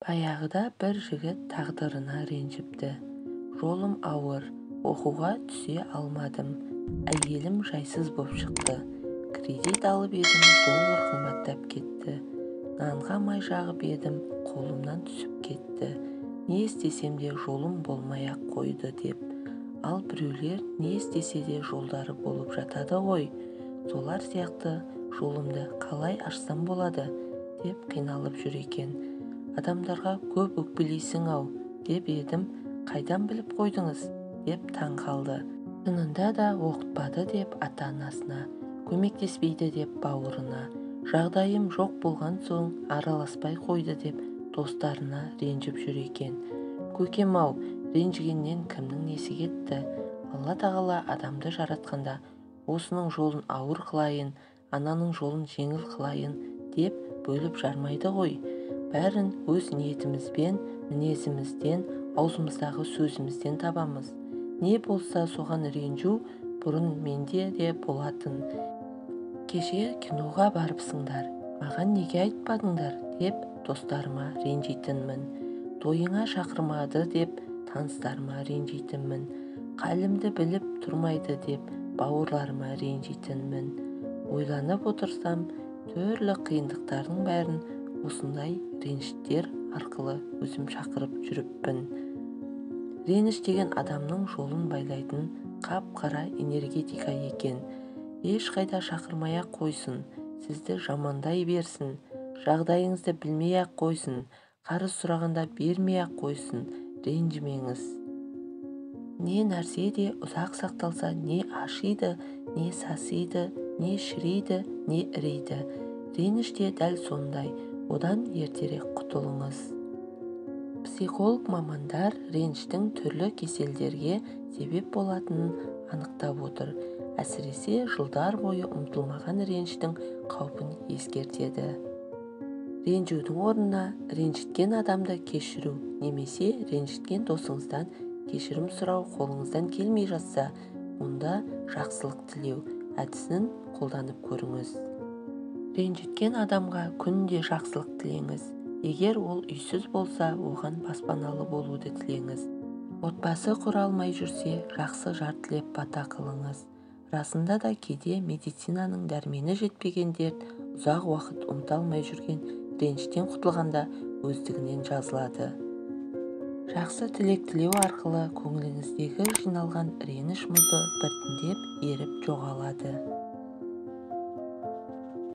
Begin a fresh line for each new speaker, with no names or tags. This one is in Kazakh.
Баяғыда бір жігіт тағдырына ренжіпті. Жолым ауыр, оқуға түсе алмадым. Әйелім жайсыз боп шықты. Кредит алып едім, доллар қымбаттап кетті. Нанға май жағып едім, қолымнан түсіп кетті. Не істесем де жолым болмай-ақ қойды деп. Ал біреулер не істесе де жолдары болып жатады ғой. Солар сияқты жолымды қалай ашсам болады деп қиналып жүр екен. Адамдарға көп өкпелейсің-ау деп едім, қайдан біліп қойдыңыз деп таң қалды. Шынында да оқытпады деп ата-анасына, көмектеспейді деп бауырына, жағдайым жоқ болған соң араласпай қойды деп достарына ренжіп жүр екен. Көкем-ау, ренжігеннен кімнің несі кетті? Алла тағала адамды жаратқанда осының жолын ауыр қылайын, ананың жолын жеңіл қылайын деп бөліп жармайды ғой. Бәрін өз ниетімізбен, мінезімізден, аузымыздағы сөзімізден табамыз. Не болса соған ренжу бұрын менде де болатын. Кеше киноға барыпсыңдар, маған неге айтпадыңдар деп достарыма ренжитінмін. Тойыңа шақырмады деп таныстарыма ренжитінмін. Қалімді біліп тұрмайды деп бауырларыма ренжитінмін. Ойланып отырсам, түрлі қиындықтардың бәрін осындай реніштер арқылы өзім шақырып жүріппін. Реніш деген адамның жолын байлайтын қап-қара энергетика екен. Ешқайда шақырмай-ақ қойсын, сізді жамандай берсін, жағдайыңызды білмей-ақ қойсын, қарыз сұрағанда бермей-ақ қойсын, ренжімеңіз. Не нәрсе де ұзақ сақталса, не ашиды, не сасиды, не шірейді, не ірейді. Реніш те дәл сондай. Одан ертерек құтылыңыз. Психолог мамандар реніштің түрлі кеселдерге себеп болатынын анықтап отыр. Әсіресе жылдар бойы ұмытылмаған реніштің қаупін ескертеді. Ренжудің орнына ренжіткен адамды кешіру немесе ренжіткен досыңыздан кешірім сұрау қолыңыздан келмей жатса, онда жақсылық тілеу әдісін қолданып көріңіз. Ренжіткен адамға күнде жақсылық тілеңіз. Егер ол үйсіз болса, оған баспаналы болуды тілеңіз. Отбасы құра алмай жүрсе, жақсы жар тілеп бата қылыңыз. Расында да кейде медицинаның дәрмені жетпеген дерт ұзақ уақыт ұмыта алмай жүрген реніштен құтылғанда өздігінен жазылады. Жақсы тілек тілеу арқылы көңіліңіздегі жиналған реніш мұзы біртіндеп еріп жоғалады.